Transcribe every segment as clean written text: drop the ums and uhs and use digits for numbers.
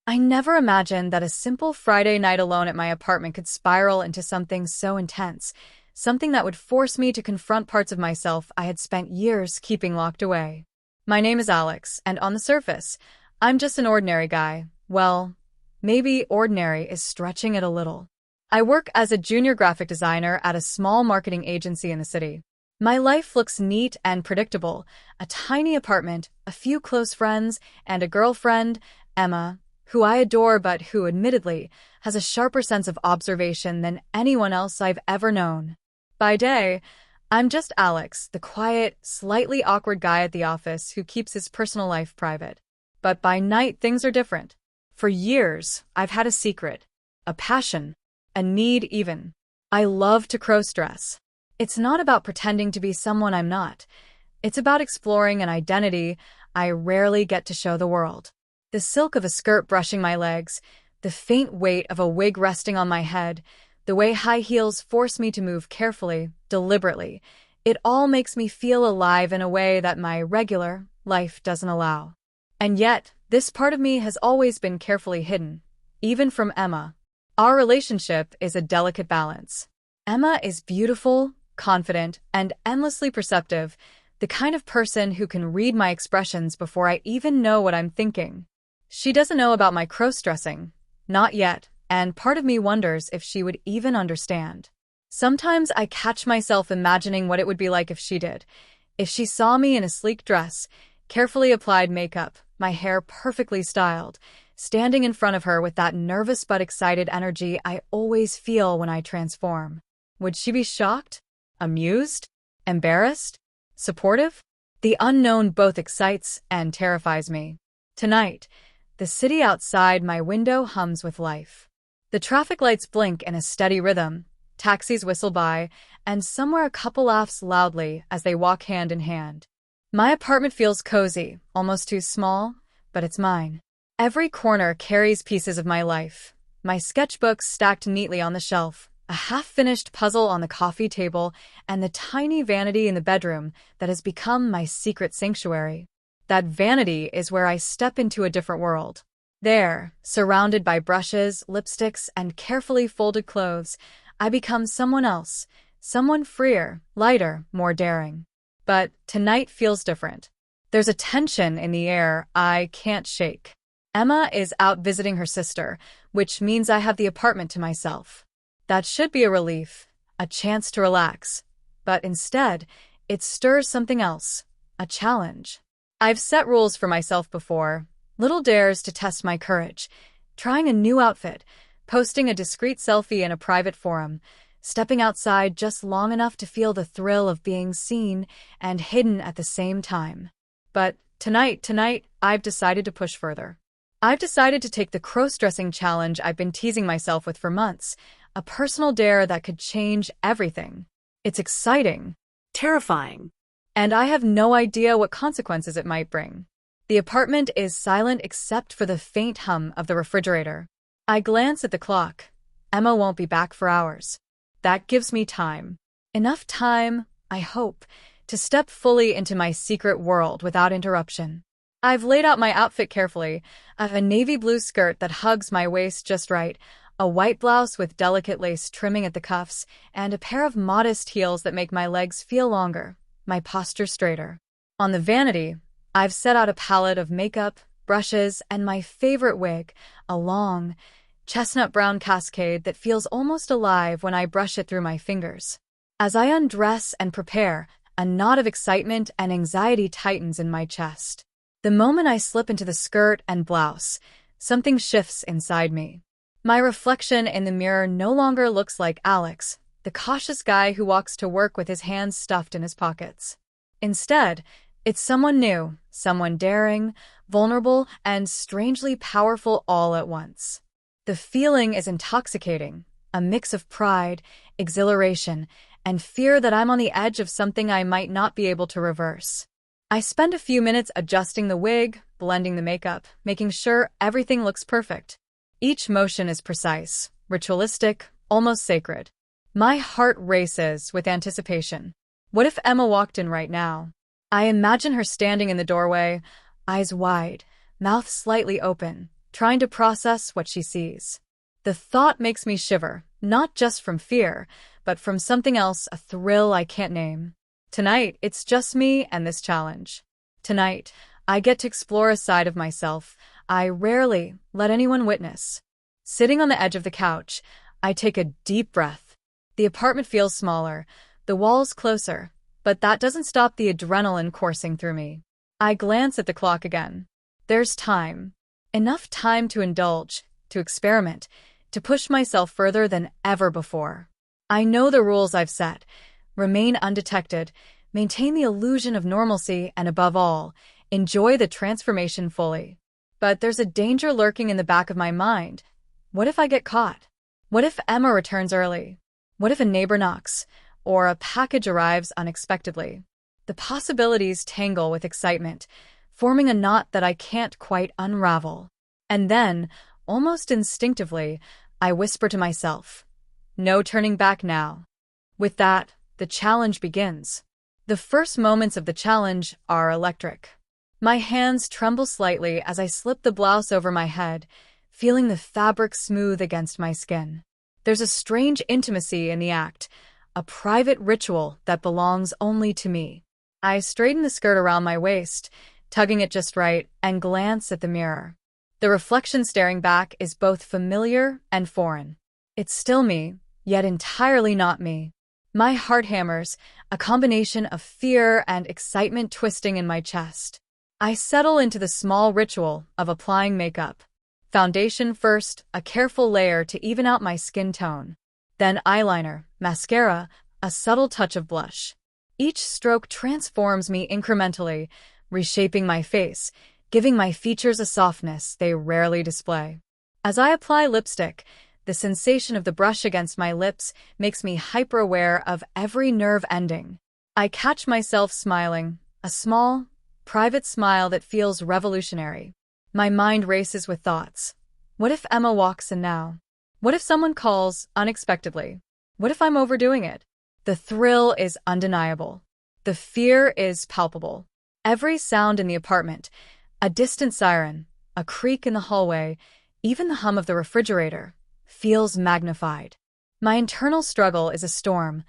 I never imagined that a simple Friday night alone at my apartment could spiral into something so intense, something that would force me to confront parts of myself I had spent years keeping locked away. My name is Alex, and on the surface, I'm just an ordinary guy. Well, maybe ordinary is stretching it a little. I work as a junior graphic designer at a small marketing agency in the city. My life looks neat and predictable: a tiny apartment, a few close friends, and a girlfriend, Emma, who I adore but who, admittedly, has a sharper sense of observation than anyone else I've ever known. By day, I'm just Alex, the quiet, slightly awkward guy at the office who keeps his personal life private. But by night, things are different. For years, I've had a secret, a passion, a need even. I love to crossdress. It's not about pretending to be someone I'm not. It's about exploring an identity I rarely get to show the world. The silk of a skirt brushing my legs, the faint weight of a wig resting on my head, the way high heels force me to move carefully, deliberately, it all makes me feel alive in a way that my regular life doesn't allow. And yet, this part of me has always been carefully hidden, even from Emma. Our relationship is a delicate balance. Emma is beautiful, confident, and endlessly perceptive, the kind of person who can read my expressions before I even know what I'm thinking. She doesn't know about my crossdressing, not yet, and part of me wonders if she would even understand. Sometimes I catch myself imagining what it would be like if she did. If she saw me in a sleek dress, carefully applied makeup, my hair perfectly styled, standing in front of her with that nervous but excited energy I always feel when I transform. Would she be shocked? Amused? Embarrassed? Supportive? The unknown both excites and terrifies me. Tonight, the city outside my window hums with life. The traffic lights blink in a steady rhythm, taxis whistle by, and somewhere a couple laughs loudly as they walk hand in hand. My apartment feels cozy, almost too small, but it's mine. Every corner carries pieces of my life. My sketchbooks stacked neatly on the shelf, a half-finished puzzle on the coffee table, and the tiny vanity in the bedroom that has become my secret sanctuary. That vanity is where I step into a different world. There, surrounded by brushes, lipsticks, and carefully folded clothes, I become someone else, someone freer, lighter, more daring. But tonight feels different. There's a tension in the air I can't shake. Emma is out visiting her sister, which means I have the apartment to myself. That should be a relief, a chance to relax. But instead, it stirs something else, a challenge. I've set rules for myself before, little dares to test my courage, trying a new outfit, posting a discreet selfie in a private forum, stepping outside just long enough to feel the thrill of being seen and hidden at the same time. But tonight, I've decided to push further. I've decided to take the crossdressing challenge I've been teasing myself with for months, a personal dare that could change everything. It's exciting, Terrifying. and I have no idea what consequences it might bring. The apartment is silent except for the faint hum of the refrigerator. I glance at the clock. Emma won't be back for hours. That gives me time. Enough time, I hope, to step fully into my secret world without interruption. I've laid out my outfit carefully. I have a navy blue skirt that hugs my waist just right, a white blouse with delicate lace trimming at the cuffs, and a pair of modest heels that make my legs feel longer, my posture straighter. On the vanity, I've set out a palette of makeup, brushes, and my favorite wig, a long, chestnut brown cascade that feels almost alive when I brush it through my fingers. As I undress and prepare, a knot of excitement and anxiety tightens in my chest. The moment I slip into the skirt and blouse, something shifts inside me. My reflection in the mirror no longer looks like Alex, the cautious guy who walks to work with his hands stuffed in his pockets. Instead, it's someone new, someone daring, vulnerable, and strangely powerful all at once. The feeling is intoxicating, a mix of pride, exhilaration, and fear that I'm on the edge of something I might not be able to reverse. I spend a few minutes adjusting the wig, blending the makeup, making sure everything looks perfect. Each motion is precise, ritualistic, almost sacred. My heart races with anticipation. What if Emma walked in right now? I imagine her standing in the doorway, eyes wide, mouth slightly open, trying to process what she sees. The thought makes me shiver, not just from fear, but from something else, a thrill I can't name. Tonight, it's just me and this challenge. Tonight, I get to explore a side of myself I rarely let anyone witness. Sitting on the edge of the couch, I take a deep breath. The apartment feels smaller, the walls closer, but that doesn't stop the adrenaline coursing through me. I glance at the clock again. There's time. Enough time to indulge, to experiment, to push myself further than ever before. I know the rules I've set. Remain undetected, maintain the illusion of normalcy, and above all, enjoy the transformation fully. But there's a danger lurking in the back of my mind. What if I get caught? What if Emma returns early? What if a neighbor knocks, or a package arrives unexpectedly? The possibilities tangle with excitement, forming a knot that I can't quite unravel. And then, almost instinctively, I whisper to myself, no turning back now. With that, the challenge begins. The first moments of the challenge are electric. My hands tremble slightly as I slip the blouse over my head, feeling the fabric smooth against my skin. There's a strange intimacy in the act, a private ritual that belongs only to me. I straighten the skirt around my waist, tugging it just right, and glance at the mirror. The reflection staring back is both familiar and foreign. It's still me, yet entirely not me. My heart hammers, a combination of fear and excitement twisting in my chest. I settle into the small ritual of applying makeup. Foundation first, a careful layer to even out my skin tone. Then eyeliner, mascara, a subtle touch of blush. Each stroke transforms me incrementally, reshaping my face, giving my features a softness they rarely display. As I apply lipstick, the sensation of the brush against my lips makes me hyper-aware of every nerve ending. I catch myself smiling, a small, private smile that feels revolutionary. My mind races with thoughts. What if Emma walks in now? What if someone calls unexpectedly? What if I'm overdoing it? The thrill is undeniable. The fear is palpable. Every sound in the apartment, a distant siren, a creak in the hallway, even the hum of the refrigerator, feels magnified. My internal struggle is a storm.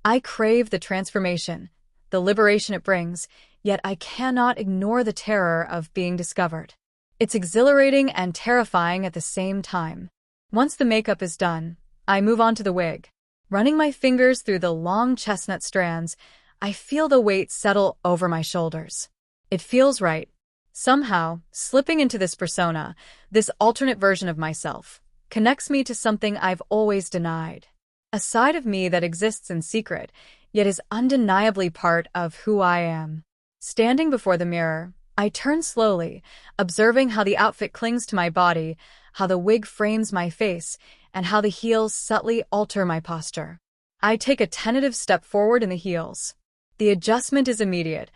I crave the transformation, the liberation it brings, yet I cannot ignore the terror of being discovered. It's exhilarating and terrifying at the same time. Once the makeup is done, I move on to the wig. Running my fingers through the long chestnut strands, I feel the weight settle over my shoulders. It feels right. Somehow, slipping into this persona, this alternate version of myself, connects me to something I've always denied. A side of me that exists in secret, yet is undeniably part of who I am. Standing before the mirror, I turn slowly, observing how the outfit clings to my body, how the wig frames my face, and how the heels subtly alter my posture. I take a tentative step forward in the heels. The adjustment is immediate.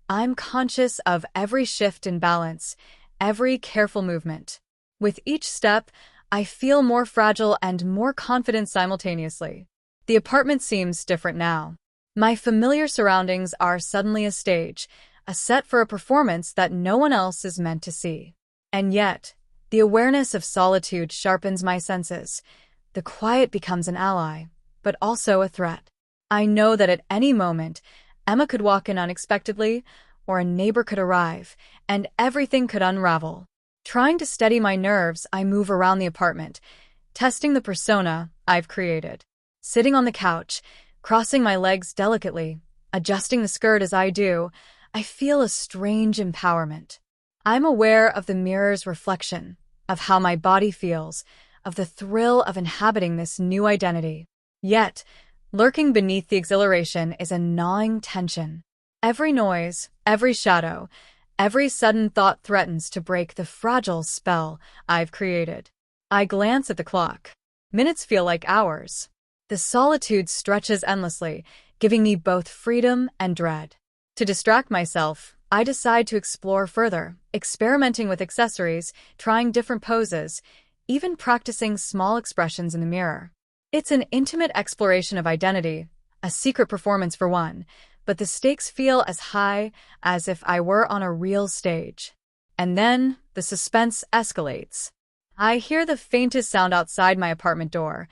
I'm conscious of every shift in balance, every careful movement. With each step, I feel more fragile and more confident simultaneously. The apartment seems different now. My familiar surroundings are suddenly a stage, a set for a performance that no one else is meant to see. And yet, the awareness of solitude sharpens my senses. The quiet becomes an ally, but also a threat. I know that at any moment, Emma could walk in unexpectedly, or a neighbor could arrive, and everything could unravel. Trying to steady my nerves, I move around the apartment, testing the persona I've created. Sitting on the couch, crossing my legs delicately, adjusting the skirt as I do, I feel a strange empowerment. I'm aware of the mirror's reflection, of how my body feels, of the thrill of inhabiting this new identity. Yet, lurking beneath the exhilaration is a gnawing tension. Every noise, every shadow, every sudden thought threatens to break the fragile spell I've created. I glance at the clock. Minutes feel like hours. The solitude stretches endlessly, giving me both freedom and dread. To distract myself, I decide to explore further, experimenting with accessories, trying different poses, even practicing small expressions in the mirror. It's an intimate exploration of identity, a secret performance for one, but the stakes feel as high as if I were on a real stage. And then the suspense escalates. I hear the faintest sound outside my apartment door.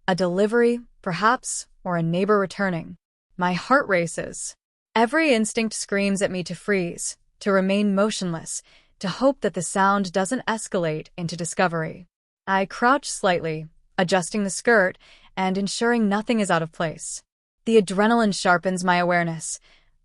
A delivery, perhaps, or a neighbor returning. My heart races. Every instinct screams at me to freeze, to remain motionless, to hope that the sound doesn't escalate into discovery. I crouch slightly, adjusting the skirt and ensuring nothing is out of place. The adrenaline sharpens my awareness.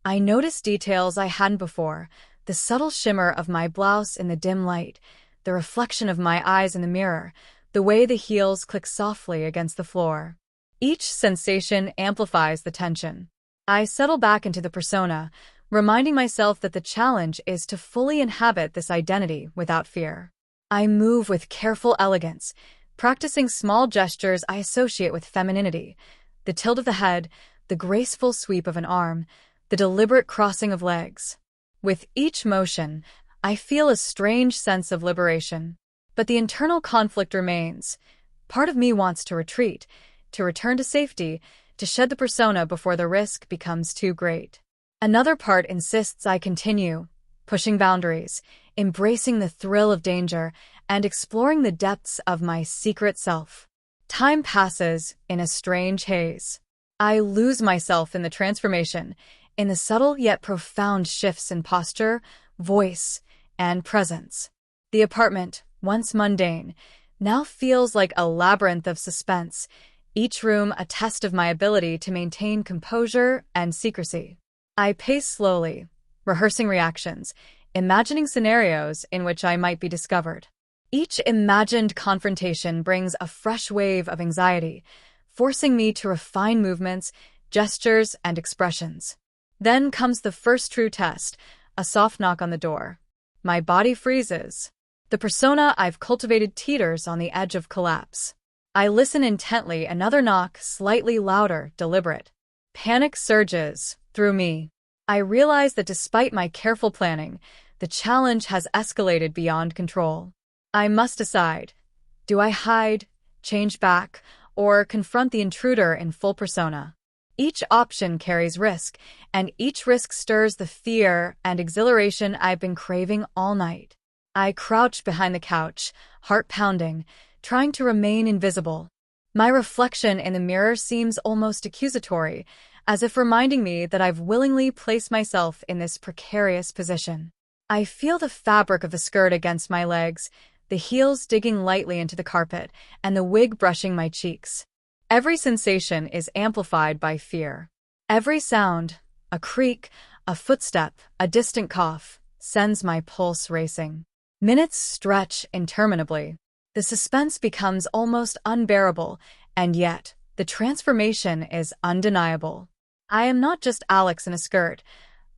I notice details I hadn't before, the subtle shimmer of my blouse in the dim light, the reflection of my eyes in the mirror, the way the heels click softly against the floor. Each sensation amplifies the tension. I settle back into the persona, reminding myself that the challenge is to fully inhabit this identity without fear. I move with careful elegance, practicing small gestures I associate with femininity, the tilt of the head, the graceful sweep of an arm, the deliberate crossing of legs. With each motion, I feel a strange sense of liberation. But the internal conflict remains. Part of me wants to retreat, to return to safety, to shed the persona before the risk becomes too great. Another part insists I continue, pushing boundaries, embracing the thrill of danger, and exploring the depths of my secret self. Time passes in a strange haze. I lose myself in the transformation, in the subtle yet profound shifts in posture, voice, and presence. The apartment, once mundane, now feels like a labyrinth of suspense, each room a test of my ability to maintain composure and secrecy. I pace slowly, rehearsing reactions, imagining scenarios in which I might be discovered. Each imagined confrontation brings a fresh wave of anxiety, forcing me to refine movements, gestures, and expressions. Then comes the first true test, a soft knock on the door. My body freezes. The persona I've cultivated teeters on the edge of collapse. I listen intently, another knock, slightly louder, deliberate. Panic surges through me. I realize that despite my careful planning, the challenge has escalated beyond control. I must decide. Do I hide, change back, or confront the intruder in full persona? Each option carries risk, and each risk stirs the fear and exhilaration I've been craving all night. I crouch behind the couch, heart pounding, trying to remain invisible. My reflection in the mirror seems almost accusatory, as if reminding me that I've willingly placed myself in this precarious position. I feel the fabric of the skirt against my legs, the heels digging lightly into the carpet, and the wig brushing my cheeks. Every sensation is amplified by fear. Every sound, a creak, a footstep, a distant cough, sends my pulse racing. Minutes stretch interminably. The suspense becomes almost unbearable, and yet, the transformation is undeniable. I am not just Alex in a skirt.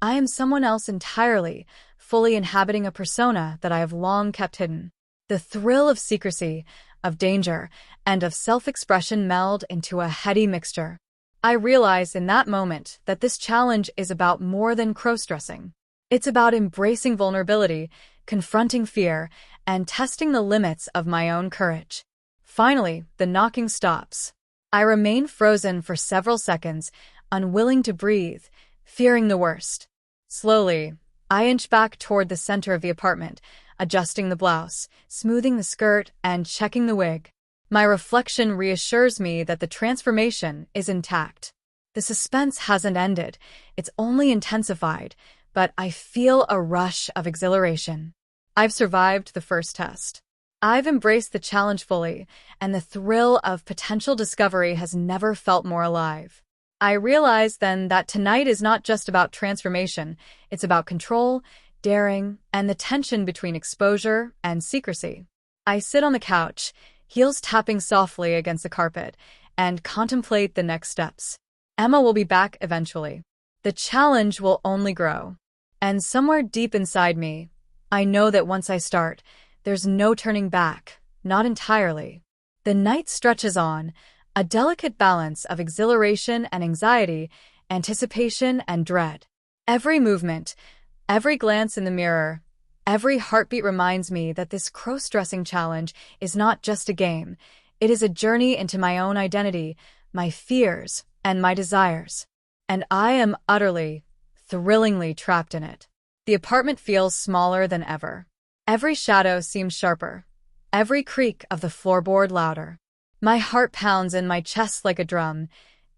I am someone else entirely, fully inhabiting a persona that I have long kept hidden. The thrill of secrecy, of danger, and of self-expression meld into a heady mixture. I realize in that moment that this challenge is about more than crossdressing. It's about embracing vulnerability, confronting fear, and testing the limits of my own courage. Finally, the knocking stops. I remain frozen for several seconds, unwilling to breathe, fearing the worst. Slowly, I inch back toward the center of the apartment, adjusting the blouse, smoothing the skirt, and checking the wig. My reflection reassures me that the transformation is intact. The suspense hasn't ended, it's only intensified, but I feel a rush of exhilaration. I've survived the first test. I've embraced the challenge fully, and the thrill of potential discovery has never felt more alive. I realize then that tonight is not just about transformation, it's about control, daring, and the tension between exposure and secrecy. I sit on the couch, heels tapping softly against the carpet, and contemplate the next steps. Emma will be back eventually. The challenge will only grow. And somewhere deep inside me, I know that once I start, there's no turning back, not entirely. The night stretches on, a delicate balance of exhilaration and anxiety, anticipation and dread. Every movement, every glance in the mirror, every heartbeat reminds me that this crossdressing challenge is not just a game. It is a journey into my own identity, my fears, and my desires. And I am utterly, thrillingly trapped in it. The apartment feels smaller than ever. Every shadow seems sharper, every creak of the floorboard louder. My heart pounds in my chest like a drum,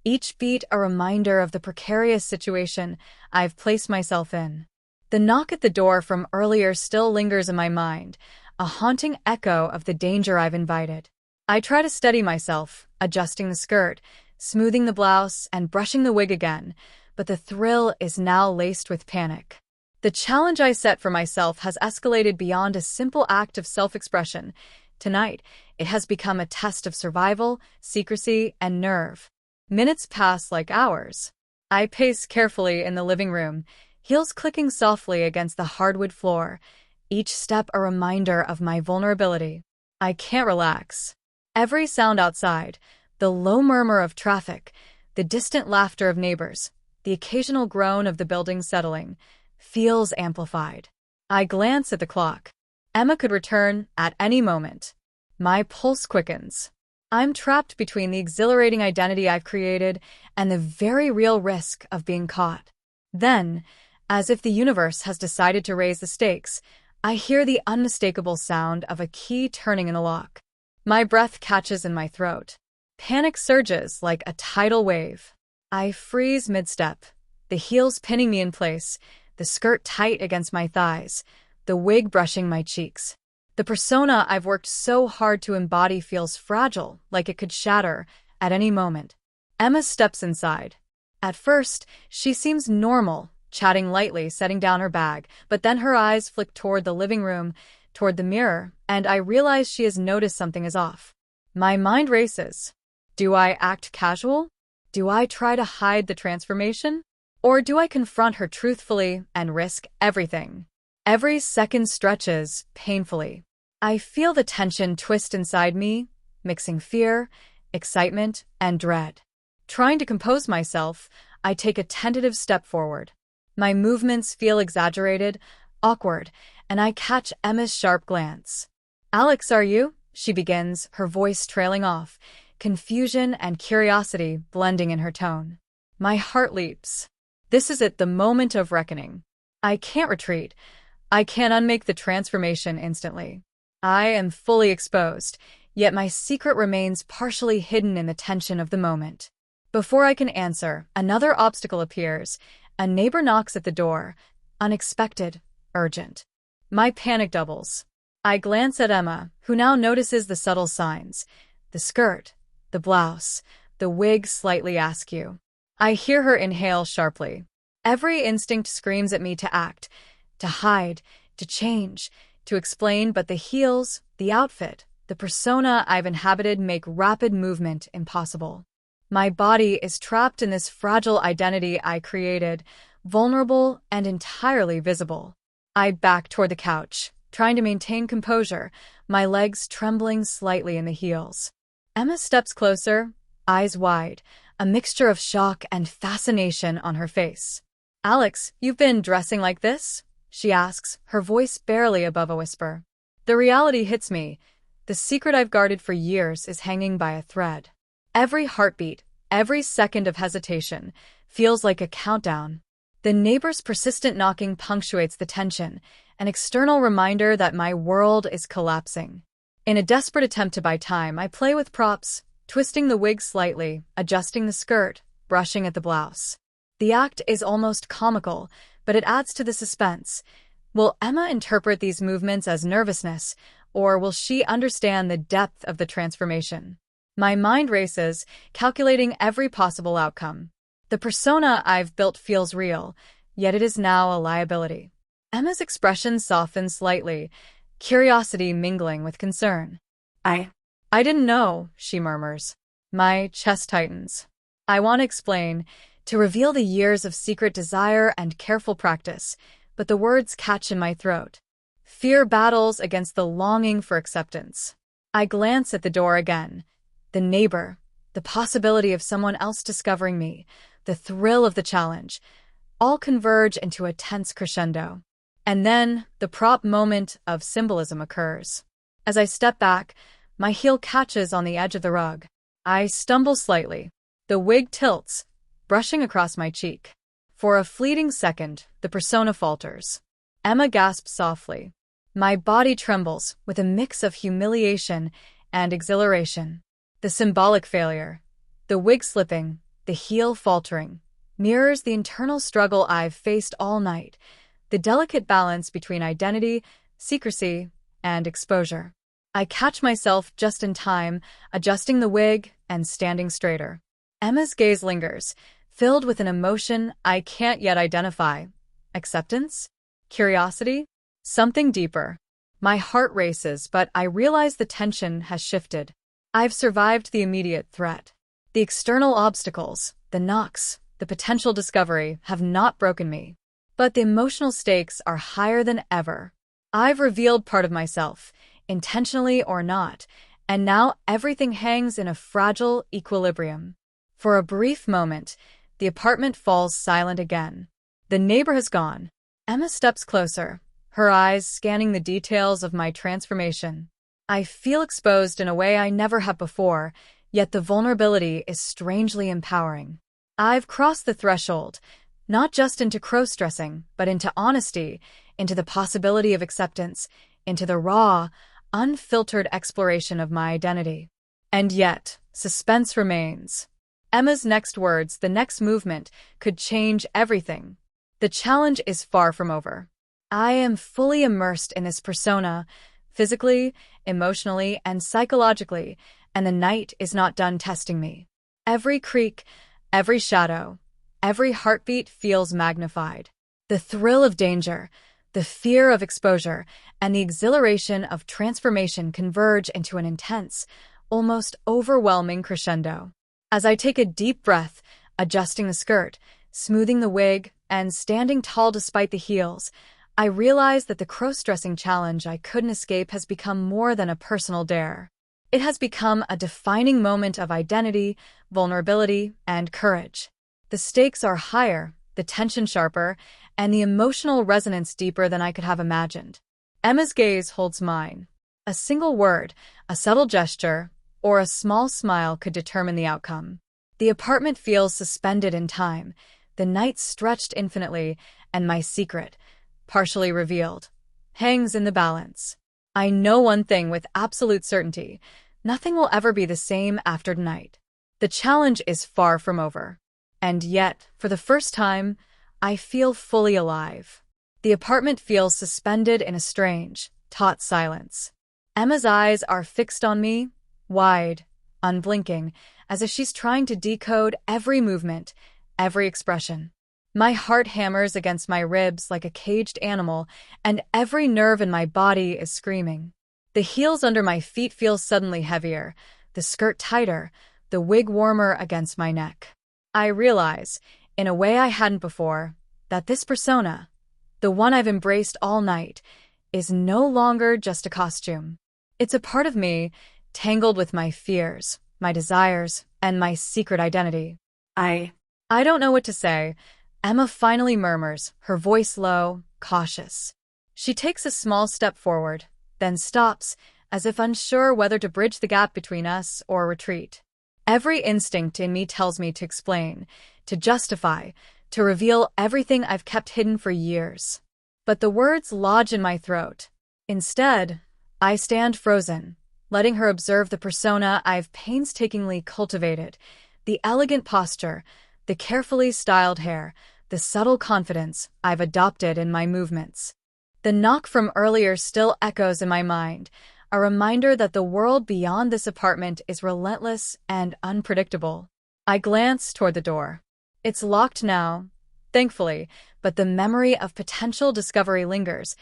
each beat a reminder of the precarious situation I've placed myself in. The knock at the door from earlier still lingers in my mind, a haunting echo of the danger I've invited. I try to steady myself, adjusting the skirt, smoothing the blouse, and brushing the wig again, but the thrill is now laced with panic. The challenge I set for myself has escalated beyond a simple act of self-expression. Tonight, it has become a test of survival, secrecy, and nerve. Minutes pass like hours. I pace carefully in the living room, heels clicking softly against the hardwood floor, each step a reminder of my vulnerability. I can't relax. Every sound outside, the low murmur of traffic, the distant laughter of neighbors, the occasional groan of the building settling, feels amplified. I glance at the clock. Emma could return at any moment. My pulse quickens. I'm trapped between the exhilarating identity I've created and the very real risk of being caught. Then, as if the universe has decided to raise the stakes, I hear the unmistakable sound of a key turning in the lock. My breath catches in my throat. Panic surges like a tidal wave. I freeze mid-step, the heels pinning me in place, the skirt tight against my thighs, the wig brushing my cheeks. The persona I've worked so hard to embody feels fragile, like it could shatter at any moment. Emma steps inside. At first, she seems normal, chatting lightly, setting down her bag, but then her eyes flick toward the living room, toward the mirror, and I realize she has noticed something is off. My mind races. Do I act casual? Do I try to hide the transformation? Or do I confront her truthfully and risk everything? Every second stretches painfully. I feel the tension twist inside me, mixing fear, excitement, and dread. Trying to compose myself, I take a tentative step forward. My movements feel exaggerated, awkward, and I catch Emma's sharp glance. "Alex, are you?" she begins, her voice trailing off, confusion and curiosity blending in her tone. My heart leaps. This is it, the moment of reckoning. I can't retreat. I can't unmake the transformation instantly. I am fully exposed, yet my secret remains partially hidden in the tension of the moment. Before I can answer, another obstacle appears. A neighbor knocks at the door, unexpected, urgent. My panic doubles. I glance at Emma, who now notices the subtle signs. The skirt, the blouse, the wig slightly askew. I hear her inhale sharply. Every instinct screams at me to act, to hide, to change, to explain, but the heels, the outfit, the persona I've inhabited make rapid movement impossible. My body is trapped in this fragile identity I created, vulnerable and entirely visible. I back toward the couch, trying to maintain composure, my legs trembling slightly in the heels. Emma steps closer, eyes wide, a mixture of shock and fascination on her face. "Alex, you've been dressing like this?" she asks, her voice barely above a whisper. The reality hits me. The secret I've guarded for years is hanging by a thread. Every heartbeat, every second of hesitation, feels like a countdown. The neighbor's persistent knocking punctuates the tension, an external reminder that my world is collapsing. In a desperate attempt to buy time, I play with props, twisting the wig slightly, adjusting the skirt, brushing at the blouse. The act is almost comical, but it adds to the suspense. Will Emma interpret these movements as nervousness, or will she understand the depth of the transformation? My mind races, calculating every possible outcome. The persona I've built feels real, yet it is now a liability. Emma's expression softens slightly, curiosity mingling with concern. I didn't know," she murmurs. My chest tightens. I want to explain, to reveal the years of secret desire and careful practice, but the words catch in my throat. Fear battles against the longing for acceptance. I glance at the door again. The neighbor, the possibility of someone else discovering me, the thrill of the challenge, all converge into a tense crescendo. And then, the prop moment of symbolism occurs. As I step back, my heel catches on the edge of the rug. I stumble slightly. The wig tilts, brushing across my cheek. For a fleeting second, the persona falters. Emma gasps softly. My body trembles with a mix of humiliation and exhilaration. The symbolic failure, the wig slipping, the heel faltering, mirrors the internal struggle I've faced all night, the delicate balance between identity, secrecy, and exposure. I catch myself just in time, adjusting the wig and standing straighter. Emma's gaze lingers, filled with an emotion I can't yet identify. Acceptance? Curiosity? Something deeper. My heart races, but I realize the tension has shifted. I've survived the immediate threat. The external obstacles, the knocks, the potential discovery have not broken me. But the emotional stakes are higher than ever. I've revealed part of myself, intentionally or not, and now everything hangs in a fragile equilibrium. For a brief moment, the apartment falls silent again. The neighbor has gone. Emma steps closer, her eyes scanning the details of my transformation. I feel exposed in a way I never have before, yet the vulnerability is strangely empowering. I've crossed the threshold, not just into crossdressing, but into honesty, into the possibility of acceptance, into the raw, unfiltered exploration of my identity. And yet, suspense remains. Emma's next words, the next movement, could change everything. The challenge is far from over. I am fully immersed in this persona, physically, emotionally, and psychologically, and the night is not done testing me. Every creak, every shadow, every heartbeat feels magnified. The thrill of danger, the fear of exposure, and the exhilaration of transformation converge into an intense, almost overwhelming crescendo. As I take a deep breath, adjusting the skirt, smoothing the wig, and standing tall despite the heels, I realize that the crossdressing challenge I couldn't escape has become more than a personal dare. It has become a defining moment of identity, vulnerability, and courage. The stakes are higher, the tension sharper, and the emotional resonance deeper than I could have imagined. Emma's gaze holds mine. A single word, a subtle gesture, or a small smile could determine the outcome. The apartment feels suspended in time, the night stretched infinitely, and my secret, partially revealed, hangs in the balance. I know one thing with absolute certainty: nothing will ever be the same after tonight. The challenge is far from over. And yet, for the first time, I feel fully alive. The apartment feels suspended in a strange, taut silence. Emma's eyes are fixed on me, wide, unblinking, as if she's trying to decode every movement, every expression. My heart hammers against my ribs like a caged animal, and every nerve in my body is screaming. The heels under my feet feel suddenly heavier, the skirt tighter, the wig warmer against my neck. I realize, in a way I hadn't before, that this persona, the one I've embraced all night, is no longer just a costume. It's a part of me, tangled with my fears, my desires, and my secret identity. I don't know what to say. Emma finally murmurs, her voice low, cautious. She takes a small step forward, then stops, as if unsure whether to bridge the gap between us or retreat. Every instinct in me tells me to explain, to justify, to reveal everything I've kept hidden for years. But the words lodge in my throat. Instead, I stand frozen, letting her observe the persona I've painstakingly cultivated, the elegant posture, the carefully styled hair, the subtle confidence I've adopted in my movements. The knock from earlier still echoes in my mind, a reminder that the world beyond this apartment is relentless and unpredictable. I glance toward the door. It's locked now, thankfully, but the memory of potential discovery lingers,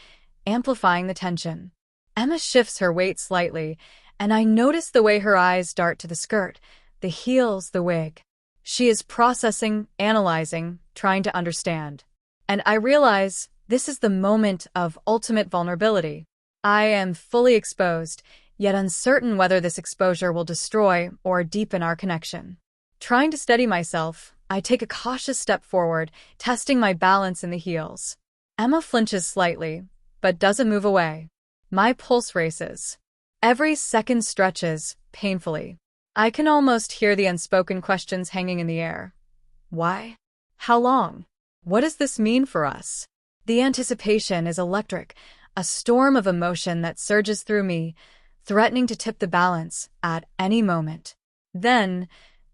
amplifying the tension. Emma shifts her weight slightly, and I notice the way her eyes dart to the skirt, the heels, the wig. She is processing, analyzing, trying to understand. And I realize this is the moment of ultimate vulnerability. I am fully exposed, yet uncertain whether this exposure will destroy or deepen our connection. Trying to steady myself, I take a cautious step forward, testing my balance in the heels. Emma flinches slightly, but doesn't move away. My pulse races. Every second stretches, painfully. I can almost hear the unspoken questions hanging in the air. Why? How long? What does this mean for us? The anticipation is electric, a storm of emotion that surges through me, threatening to tip the balance at any moment. Then,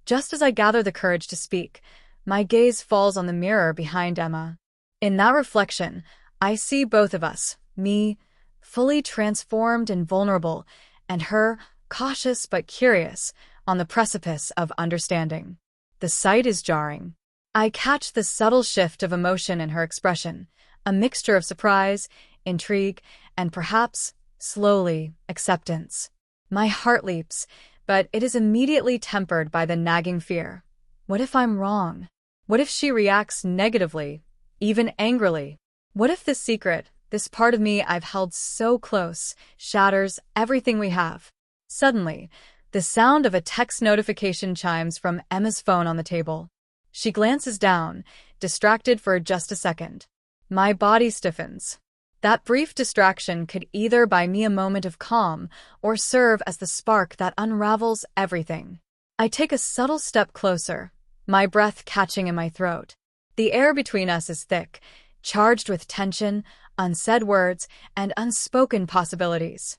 just as I gather the courage to speak, my gaze falls on the mirror behind Emma. In that reflection, I see both of us, me, fully transformed and vulnerable, and her, cautious but curious, on the precipice of understanding. The sight is jarring. I catch the subtle shift of emotion in her expression, a mixture of surprise, intrigue, and perhaps, slowly, acceptance. My heart leaps, but it is immediately tempered by the nagging fear. What if I'm wrong? What if she reacts negatively, even angrily? What if this secret, this part of me I've held so close, shatters everything we have? Suddenly, the sound of a text notification chimes from Emma's phone on the table. She glances down, distracted for just a second. My body stiffens. That brief distraction could either buy me a moment of calm or serve as the spark that unravels everything. I take a subtle step closer, my breath catching in my throat. The air between us is thick, charged with tension, unsaid words, and unspoken possibilities.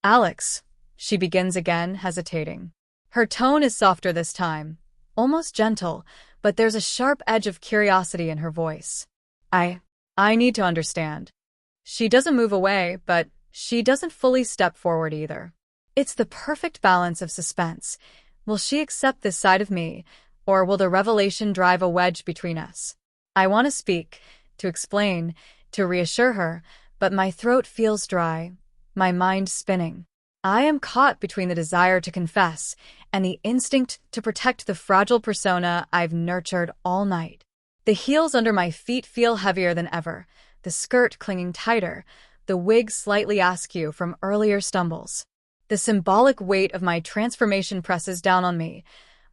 Alex, she begins again, hesitating. Her tone is softer this time, almost gentle, but there's a sharp edge of curiosity in her voice. I need to understand. She doesn't move away, but she doesn't fully step forward either. It's the perfect balance of suspense. Will she accept this side of me, or will the revelation drive a wedge between us? I want to speak, to explain, to reassure her, but my throat feels dry, my mind spinning. I am caught between the desire to confess and the instinct to protect the fragile persona I've nurtured all night. The heels under my feet feel heavier than ever, the skirt clinging tighter, the wig slightly askew from earlier stumbles. The symbolic weight of my transformation presses down on me,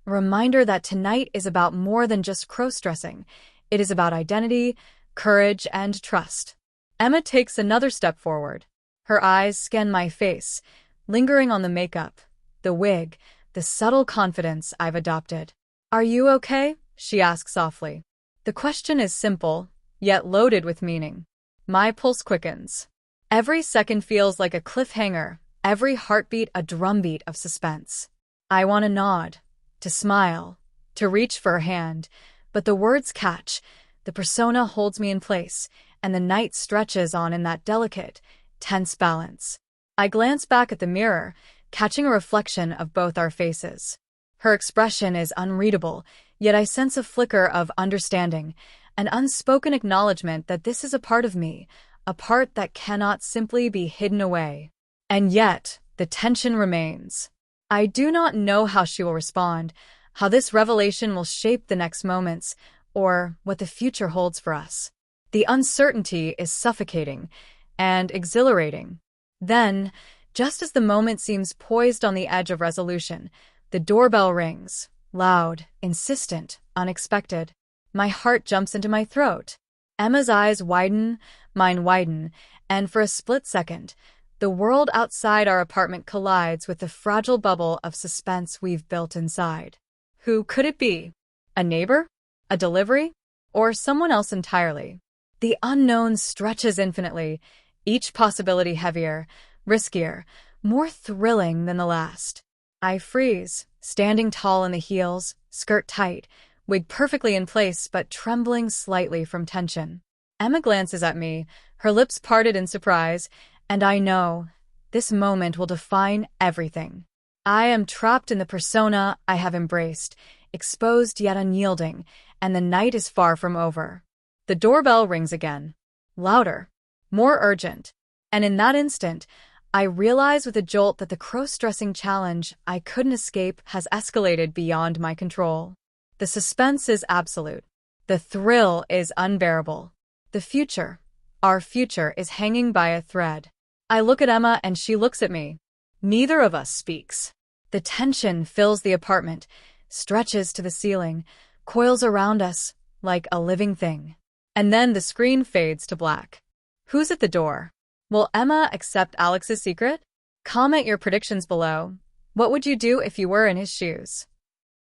a reminder that tonight is about more than just crossdressing. It is about identity, courage, and trust. Emma takes another step forward. Her eyes scan my face, lingering on the makeup, the wig, the subtle confidence I've adopted. "Are you okay?" she asks softly. The question is simple, yet loaded with meaning. My pulse quickens. Every second feels like a cliffhanger, every heartbeat a drumbeat of suspense. I want to nod, to smile, to reach for her hand, but the words catch, the persona holds me in place, and the night stretches on in that delicate, tense balance. I glance back at the mirror, catching a reflection of both our faces. Her expression is unreadable, yet I sense a flicker of understanding, an unspoken acknowledgement that this is a part of me, a part that cannot simply be hidden away. And yet, the tension remains. I do not know how she will respond, how this revelation will shape the next moments, or what the future holds for us. The uncertainty is suffocating and exhilarating. Then, just as the moment seems poised on the edge of resolution, the doorbell rings, loud, insistent, unexpected. My heart jumps into my throat. Emma's eyes widen, mine widen, and for a split second, the world outside our apartment collides with the fragile bubble of suspense we've built inside. Who could it be? A neighbor? A delivery? Or someone else entirely? The unknown stretches infinitely, each possibility heavier, riskier, more thrilling than the last. I freeze, standing tall in the heels, skirt tight, wig perfectly in place but trembling slightly from tension. Emma glances at me, her lips parted in surprise, and I know this moment will define everything. I am trapped in the persona I have embraced, exposed yet unyielding, and the night is far from over. The doorbell rings again. Louder, more urgent, and in that instant, I realize with a jolt that the crossdressing challenge I couldn't escape has escalated beyond my control. The suspense is absolute. The thrill is unbearable. The future, our future, is hanging by a thread. I look at Emma and she looks at me. Neither of us speaks. The tension fills the apartment, stretches to the ceiling, coils around us like a living thing. And then the screen fades to black. Who's at the door? Will Emma accept Alex's secret? Comment your predictions below. What would you do if you were in his shoes?